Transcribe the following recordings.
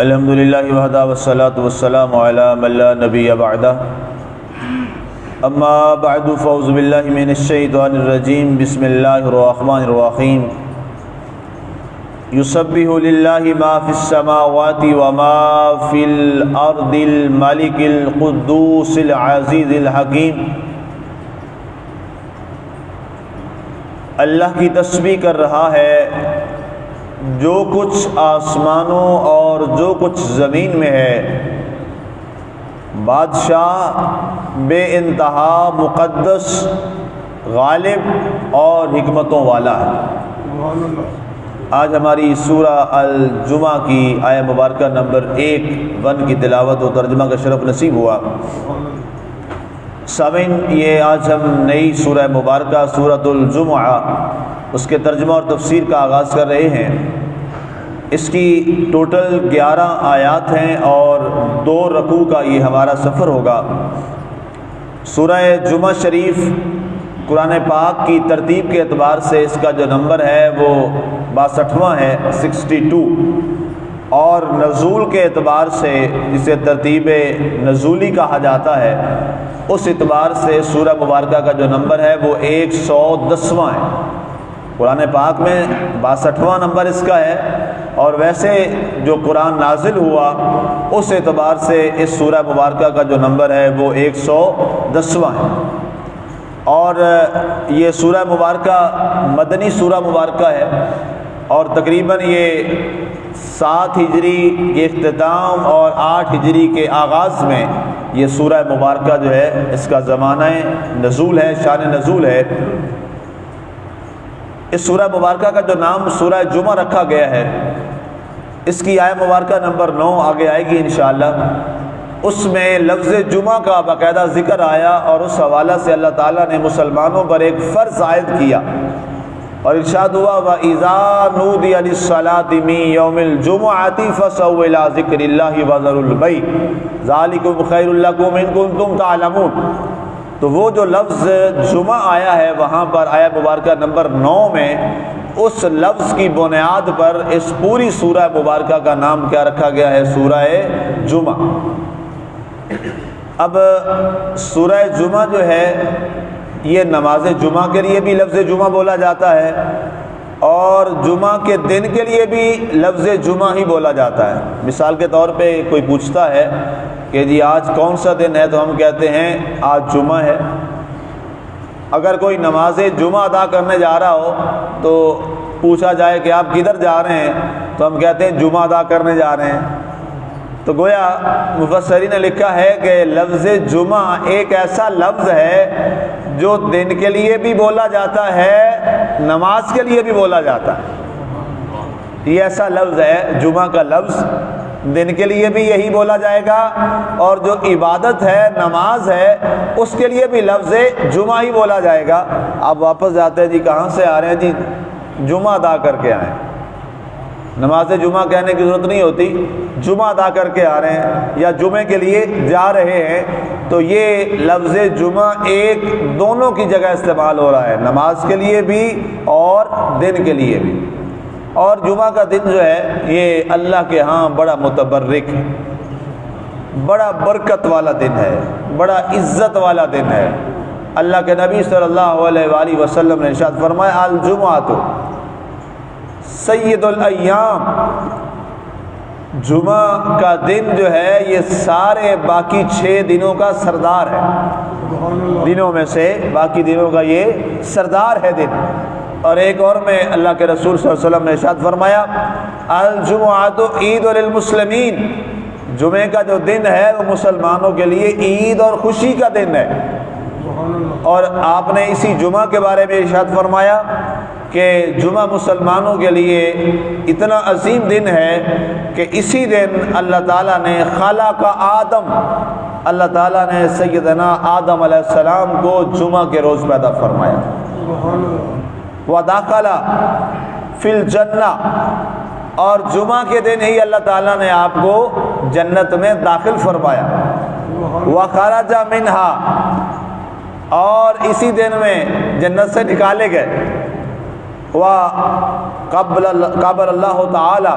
الحمدللہ وحدہ والصلاة والسلام علی من لا نبی بعدہ اما بعد فاعوذ باللہ من الشیطان الرجیم بسم اللہ الرحمن الرحیم یسبح للہ ما فی السماوات وما فی الارض الملک القدوس العزیز الحکیم۔ اللہ کی تسبیح کر رہا ہے جو کچھ آسمانوں اور جو کچھ زمین میں ہے۔ بادشاہ بے انتہا مقدس، غالب اور حکمتوں والا ہے۔ آج ہماری سورہ الجمعہ کی آیہ مبارکہ نمبر 1 کی تلاوت و ترجمہ کا شرف نصیب ہوا۔ سامعین، یہ آج ہم نئی سورہ مبارکہ سورۃ الجمعہ اس کے ترجمہ اور تفسیر کا آغاز کر رہے ہیں۔ اس کی ٹوٹل 11 آیات ہیں اور 2 رکوع کا یہ ہمارا سفر ہوگا۔ سورہ جمعہ شریف قرآن پاک کی ترتیب کے اعتبار سے اس کا جو نمبر ہے وہ 62واں ہے، 62، اور نزول کے اعتبار سے جسے ترتیب نزولی کہا جاتا ہے اس اعتبار سے سورہ مبارکہ کا جو نمبر ہے وہ 110واں ہے۔ قرآن پاک میں 62واں نمبر اس کا ہے، اور ویسے جو قرآن نازل ہوا اس اعتبار سے اس سورہ مبارکہ کا جو نمبر ہے وہ 110واں ہے۔ اور یہ سورہ مبارکہ مدنی سورہ مبارکہ ہے، اور تقریباً یہ 7 ہجری کے اختتام اور 8 ہجری کے آغاز میں یہ سورہ مبارکہ جو ہے اس کا زمانہ نزول ہے، شان نزول ہے۔ اس سورہ مبارکہ کا جو نام سورہ جمعہ رکھا گیا ہے، اس کی آیہ مبارکہ نمبر 9 آگے آئے گی انشاءاللہ۔ اس میں لفظ جمعہ کا باقاعدہ ذکر آیا، اور اس حوالہ سے اللہ تعالیٰ نے مسلمانوں پر ایک فرض عائد کیا، اور ارشاد ہوا وَإِذَا نُودِيَ لِلصَّلَاةِ مِن يَوْمِ الْجُمُعَةِ فَاسْعَوْا إِلَىٰ ذِكْرِ اللَّهِ وَذَرُوا الْبَيْعَ ذَلِكُمْ خَيْرٌ لَكُمْ إِن كُنتُمْ تَعْلَمُونَ۔ تو وہ جو لفظ جمعہ آیا ہے وہاں پر آیہ مبارکہ نمبر 9 میں اس لفظ کی بنیاد پر اس پوری سورہ مبارکہ کا نام کیا رکھا گیا ہے؟ سورہ جمعہ۔ اب سورہ جمعہ جو ہے یہ نماز جمعہ کے لیے بھی لفظ جمعہ بولا جاتا ہے، اور جمعہ کے دن کے لیے بھی لفظ جمعہ ہی بولا جاتا ہے۔ مثال کے طور پہ کوئی پوچھتا ہے کہ جی آج کون سا دن ہے، تو ہم کہتے ہیں آج جمعہ ہے۔ اگر کوئی نماز جمعہ ادا کرنے جا رہا ہو تو پوچھا جائے کہ آپ کدھر جا رہے ہیں، تو ہم کہتے ہیں جمعہ ادا کرنے جا رہے ہیں۔ تو گویا مفسرین نے لکھا ہے کہ لفظ جمعہ ایک ایسا لفظ ہے جو دن کے لیے بھی بولا جاتا ہے، نماز کے لیے بھی بولا جاتا ہے۔ یہ ایسا لفظ ہے جمعہ کا لفظ، دن کے لیے بھی یہی بولا جائے گا، اور جو عبادت ہے، نماز ہے، اس کے لیے بھی لفظ جمعہ ہی بولا جائے گا۔ آپ واپس جاتے ہیں جی کہاں سے آ رہے ہیں؟ جی جمعہ ادا کر کے آئیں۔ نماز جمعہ کہنے کی ضرورت نہیں ہوتی، جمعہ ادا کر کے آ رہے ہیں یا جمعے کے لیے جا رہے ہیں، تو یہ لفظ جمعہ ایک دونوں کی جگہ استعمال ہو رہا ہے، نماز کے لیے بھی اور دن کے لیے بھی۔ اور جمعہ کا دن جو ہے یہ اللہ کے ہاں بڑا متبرک ہے، بڑا برکت والا دن ہے، بڑا عزت والا دن ہے۔ اللہ کے نبی صلی اللہ علیہ وآلہ وسلم نے ارشاد فرمایا الجمعۃ سید الایام، جمعہ کا دن جو ہے یہ سارے باقی 6 دنوں کا سردار ہے، دنوں میں سے باقی دنوں کا یہ سردار ہے دن۔ اور ایک اور میں اللہ کے رسول صلی اللہ علیہ وسلم نے ارشاد فرمایا الجمعۃ عید للمسلمین، جمعے کا جو دن ہے وہ مسلمانوں کے لیے عید اور خوشی کا دن ہے۔ اور آپ نے اسی جمعہ کے بارے میں ارشاد فرمایا کہ جمعہ مسلمانوں کے لیے اتنا عظیم دن ہے کہ اسی دن اللہ تعالیٰ نے خلق آدم، اللہ تعالیٰ نے سیدنا آدم علیہ السلام کو جمعہ کے روز پیدا فرمایا۔ وَدَخَلَ فِي الْجَنَّةِ، اور جمعہ کے دن ہی اللہ تعالیٰ نے آپ کو جنت میں داخل فرمایا۔ وَخَرَجَ مِنْهَا، اور اسی دن میں جنت سے نکالے گئے۔ وَقَبَّلَ اللَّهُ تَعَالَى،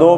2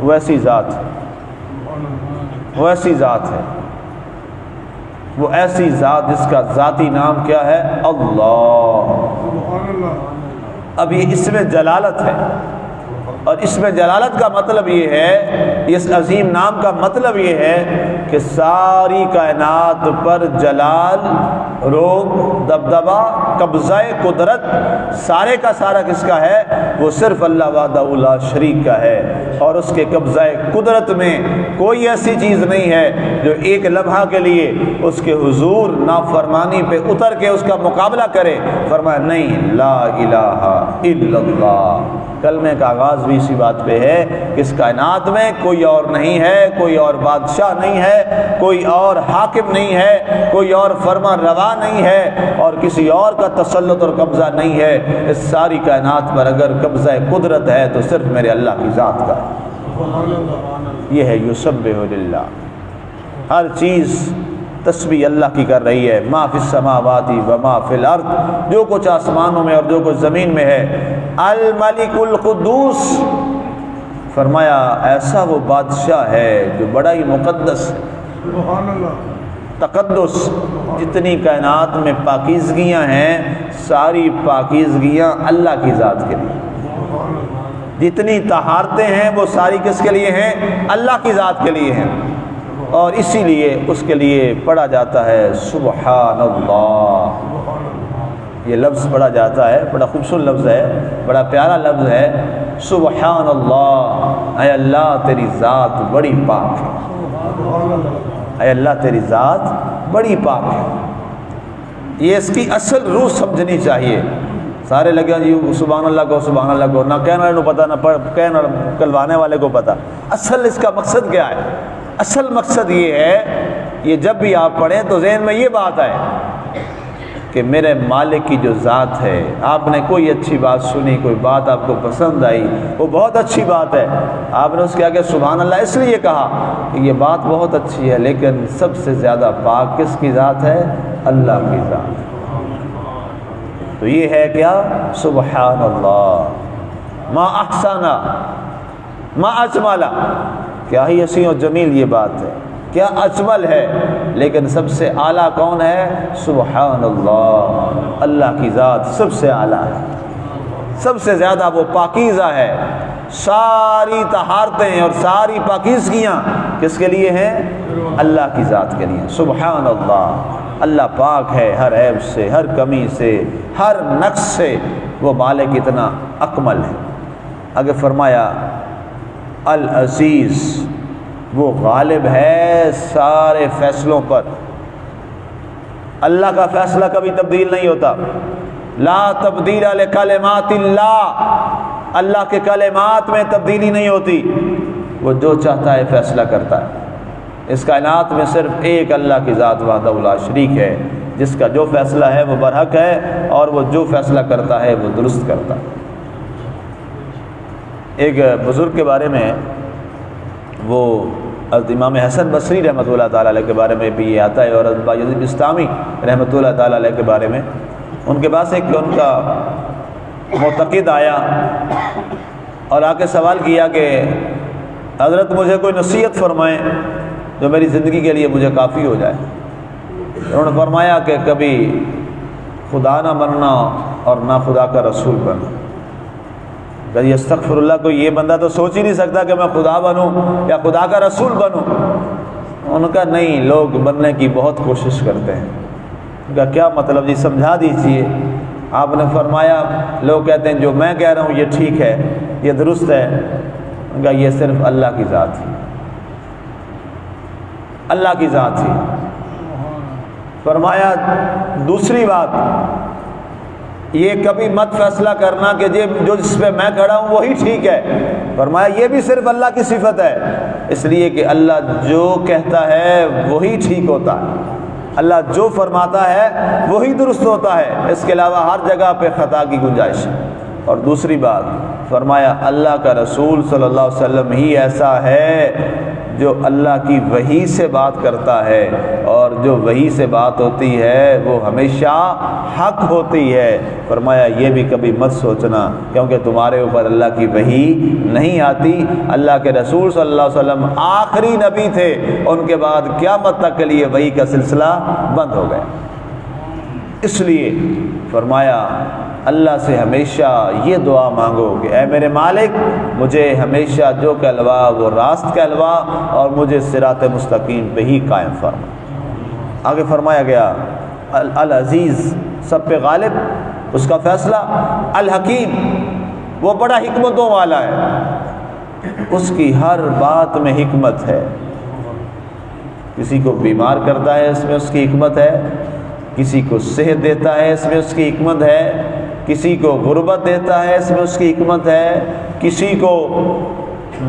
وہ ایسی ذات ہے، وہ ایسی ذات ہے، وہ ایسی ذات جس کا ذاتی نام کیا ہے؟ اللہ۔ اب یہ اس میں جلالت ہے، اور اس میں جلالت کا مطلب یہ ہے، اس عظیم نام کا مطلب یہ ہے کہ ساری کائنات پر جلال، روب، دبدبہ، قبضہ قدرت سارے کا سارا کس کا ہے؟ وہ صرف اللہ وحدہ لا شریک کا ہے، اور اس کے قبضہ قدرت میں کوئی ایسی چیز نہیں ہے جو ایک لمحہ کے لیے اس کے حضور نافرمانی پہ اتر کے اس کا مقابلہ کرے۔ فرمایا نہیں، لا الہ الا اللہ۔ کلمے کا آغاز بھی اسی بات پہ ہے کہ اس کائنات میں کوئی اور نہیں ہے، کوئی اور بادشاہ نہیں ہے، کوئی اور حاکم نہیں ہے، کوئی اور فرما روا نہیں ہے، اور کسی اور کا تسلط اور قبضہ نہیں ہے۔ اس ساری کائنات پر اگر قبضہ قدرت ہے تو صرف میرے اللہ کی ذات کا ہے۔ یہ ہے یسبح للہ، ہر چیز تسبیح اللہ کی کر رہی ہے۔ ما فی السماوات و ما فی الارض، جو کچھ آسمانوں میں اور جو کچھ زمین میں ہے۔ الملک القدوس، فرمایا ایسا وہ بادشاہ ہے جو بڑا ہی مقدس ہے۔ تقدس، جتنی کائنات میں پاکیزگیاں ہیں ساری پاکیزگیاں اللہ کی ذات کے لیے، جتنی طہارتیں ہیں وہ ساری کس کے لیے ہیں؟ اللہ کی ذات کے لیے ہیں، اور اسی لیے اس کے لیے پڑھا جاتا ہے سبحان اللہ۔ یہ لفظ پڑھا جاتا ہے، بڑا خوبصورت لفظ ہے، بڑا پیارا لفظ ہے، سبحان اللہ۔ اے اللہ تیری ذات بڑی پاک ہے، اے اللہ تیری ذات بڑی پاک ہے۔ یہ اس کی اصل روح سمجھنی چاہیے۔ سارے لگے جی سبحان اللہ کو، سبحان اللہ کو، نہ کہنے والے کو پتہ، نہ کہنے کلوانے والے کو پتہ۔ اصل اس کا مقصد کیا ہے؟ اصل مقصد یہ ہے، یہ جب بھی آپ پڑھیں تو ذہن میں یہ بات آئے کہ میرے مالک کی جو ذات ہے، آپ نے کوئی اچھی بات سنی، کوئی بات آپ کو پسند آئی، وہ بہت اچھی بات ہے، آپ نے اس کے آگے سبحان اللہ اس لیے کہا کہ یہ بات بہت اچھی ہے، لیکن سب سے زیادہ پاک کس کی ذات ہے؟ اللہ کی ذات۔ تو یہ ہے کیا؟ سبحان اللہ، ما احسنا ما اجملا۔ کیا ہی حسین و جمیل یہ بات ہے، کیا اجمل ہے، لیکن سب سے اعلیٰ کون ہے؟ سبحان اللہ، اللہ کی ذات سب سے اعلیٰ ہے، سب سے زیادہ وہ پاکیزہ ہے۔ ساری طہارتیں اور ساری پاکیزگیاں کس کے لیے ہیں؟ اللہ کی ذات کے لیے۔ سبحان اللہ، اللہ پاک ہے ہر عیب سے، ہر کمی سے، ہر نقص سے، وہ مالک اتنا اکمل ہے۔ آگے فرمایا العزیز، وہ غالب ہے سارے فیصلوں پر۔ اللہ کا فیصلہ کبھی تبدیل نہیں ہوتا۔ لا تبدیل لکلمات اللہ، اللہ کے کلمات میں تبدیلی نہیں ہوتی، وہ جو چاہتا ہے فیصلہ کرتا ہے۔ اس کائنات میں صرف ایک اللہ کی ذات وحدہ لا شریک ہے، جس کا جو فیصلہ ہے وہ برحق ہے، اور وہ جو فیصلہ کرتا ہے وہ درست کرتا ہے۔ ایک بزرگ کے بارے میں، وہ حضرت امام حسن بصری رحمۃ اللہ تعالیٰ علیہ کے بارے میں بھی یہ آتا ہے، اور حضرت بایزید بسطامی رحمۃ اللہ تعالیٰ علیہ کے بارے میں، ان کے پاس ایک ان کا معتقد آیا اور آ کے سوال کیا کہ حضرت مجھے کوئی نصیحت فرمائیں جو میری زندگی کے لیے مجھے کافی ہو جائے۔ انہوں نے فرمایا کہ کبھی خدا نہ بننا اور نہ خدا کا رسول بننا۔ کہ استغفر اللہ، کوئی یہ بندہ تو سوچ ہی نہیں سکتا کہ میں خدا بنوں یا خدا کا رسول بنوں۔ ان کا نہیں، لوگ بننے کی بہت کوشش کرتے ہیں۔ ان کا کیا مطلب جی، سمجھا دیجیے۔ آپ نے فرمایا لوگ کہتے ہیں جو میں کہہ رہا ہوں یہ ٹھیک ہے، یہ درست ہے۔ ان کا یہ صرف اللہ کی ذات ہے، اللہ کی ذات ہی۔ فرمایا دوسری بات، یہ کبھی مت فیصلہ کرنا کہ جو جس پہ میں کھڑا ہوں وہی ٹھیک ہے۔ فرمایا یہ بھی صرف اللہ کی صفت ہے، اس لیے کہ اللہ جو کہتا ہے وہی ٹھیک ہوتا ہے، اللہ جو فرماتا ہے وہی درست ہوتا ہے، اس کے علاوہ ہر جگہ پہ خطا کی گنجائش ہے۔ اور دوسری بات فرمایا اللہ کا رسول صلی اللہ علیہ وسلم ہی ایسا ہے جو اللہ کی وحی سے بات کرتا ہے، اور جو وحی سے بات ہوتی ہے وہ ہمیشہ حق ہوتی ہے۔ فرمایا یہ بھی کبھی مت سوچنا کیونکہ تمہارے اوپر اللہ کی وحی نہیں آتی۔ اللہ کے رسول صلی اللہ علیہ وسلم آخری نبی تھے، ان کے بعد قیامت تک کے لیے وحی کا سلسلہ بند ہو گیا۔ اس لیے فرمایا اللہ سے ہمیشہ یہ دعا مانگو کہ اے میرے مالک مجھے ہمیشہ جو کہلوا وہ راست کہلوا، اور مجھے صراط مستقیم پہ ہی قائم فرما۔ آگے فرمایا گیا العزیز سب پہ غالب، اس کا فیصلہ، الحکیم وہ بڑا حکمتوں والا ہے، اس کی ہر بات میں حکمت ہے۔ کسی کو بیمار کرتا ہے اس میں اس کی حکمت ہے، کسی کو صحت دیتا ہے اس میں اس کی حکمت ہے، کسی کو غربت دیتا ہے اس میں اس کی حکمت ہے، کسی کو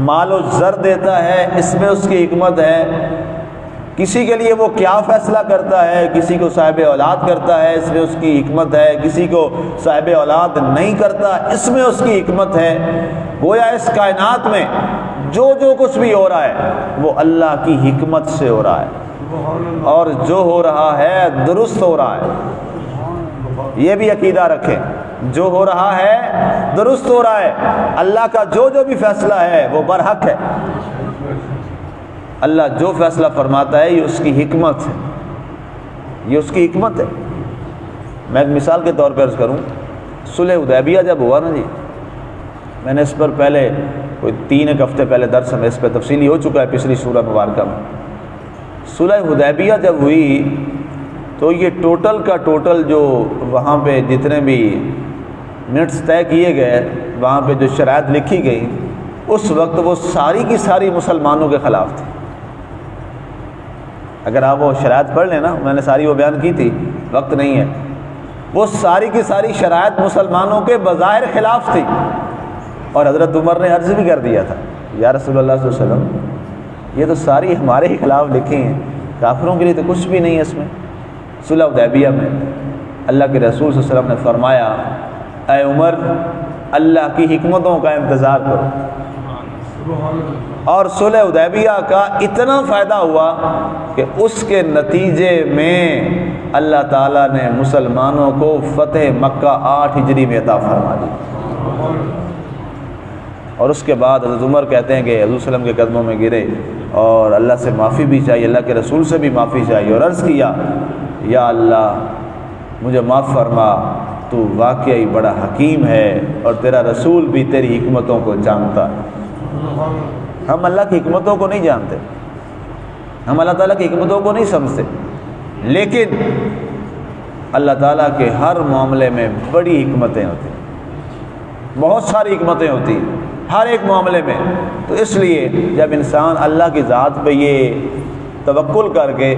مال و زر دیتا ہے اس میں اس کی حکمت ہے، کسی کے لیے وہ کیا فیصلہ کرتا ہے، کسی کو صاحب اولاد کرتا ہے اس میں اس کی حکمت ہے، کسی کو صاحب اولاد نہیں کرتا اس میں اس کی حکمت ہے۔ گویا اس کائنات میں جو کچھ بھی ہو رہا ہے وہ اللہ کی حکمت سے ہو رہا ہے، اور جو ہو رہا ہے درست ہو رہا ہے۔ یہ بھی عقیدہ رکھیں، جو ہو رہا ہے درست ہو رہا ہے، اللہ کا جو بھی فیصلہ ہے وہ برحق ہے۔ اللہ جو فیصلہ فرماتا ہے یہ اس کی حکمت ہے، یہ اس کی حکمت ہے۔ میں ایک مثال کے طور پر عرض کروں، صلح حدیبیہ جب ہوا نا جی، میں نے اس پر پہلے کوئی 3 ہفتے پہلے درس میں اس پہ تفصیلی ہو چکا ہے پچھلی سورہ مبارکہ میں۔ صلح حدیبیہ جب ہوئی تو یہ ٹوٹل کا ٹوٹل جو وہاں پہ جتنے بھی منٹس طے کیے گئے، وہاں پہ جو شرائط لکھی گئی، اس وقت وہ ساری کی ساری مسلمانوں کے خلاف تھی۔ اگر آپ وہ شرائط پڑھ لیں نا، میں نے ساری وہ بیان کی تھی، وقت نہیں ہے، وہ ساری کی ساری شرائط مسلمانوں کے بظاہر خلاف تھی، اور حضرت عمر نے عرض بھی کر دیا تھا یا رسول اللہ صلی اللہ علیہ وسلم یہ تو ساری ہمارے ہی خلاف لکھی ہیں، کافروں کے لیے تو کچھ بھی نہیں ہے اس میں۔ صلح حدیبیہ میں اللہ کے رسول صلی اللہ علیہ وسلم نے فرمایا اے عمر اللہ کی حکمتوں کا انتظار کرو، اور صلح حدیبیہ کا اتنا فائدہ ہوا کہ اس کے نتیجے میں اللہ تعالیٰ نے مسلمانوں کو فتح مکہ 8 ہجری میں عطا فرما دی۔ اور اس کے بعد حضرت عمر کہتے ہیں کہ حضور صلی اللہ علیہ وسلم کے قدموں میں گرے اور اللہ سے معافی بھی چاہیے، اللہ کے رسول سے بھی معافی چاہیے، اور عرض کیا یا اللہ مجھے معاف فرما، تو واقعی بڑا حکیم ہے اور تیرا رسول بھی تیری حکمتوں کو جانتا ہے۔ ہم اللہ کی حکمتوں کو نہیں جانتے، ہم اللہ تعالیٰ کی حکمتوں کو نہیں سمجھتے، لیکن اللہ تعالیٰ کے ہر معاملے میں بڑی حکمتیں ہوتی ہیں، بہت ساری حکمتیں ہوتی ہیں ہر ایک معاملے میں۔ تو اس لیے جب انسان اللہ کی ذات پہ یہ توکل کر کے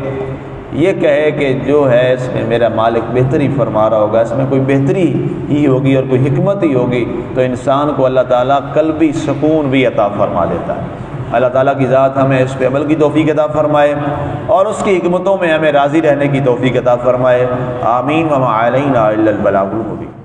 یہ کہے کہ جو ہے اس میں میرا مالک بہتری فرما رہا ہوگا، اس میں کوئی بہتری ہی ہوگی اور کوئی حکمت ہی ہوگی، تو انسان کو اللہ تعالیٰ قلبی سکون بھی عطا فرما دیتا ہے۔ اللہ تعالیٰ کی ذات ہمیں اس پہ عمل کی توفیق عطا فرمائے اور اس کی حکمتوں میں ہمیں راضی رہنے کی توفیق عطا فرمائے۔ آمین۔ وما علینا الا البلاغ المبین۔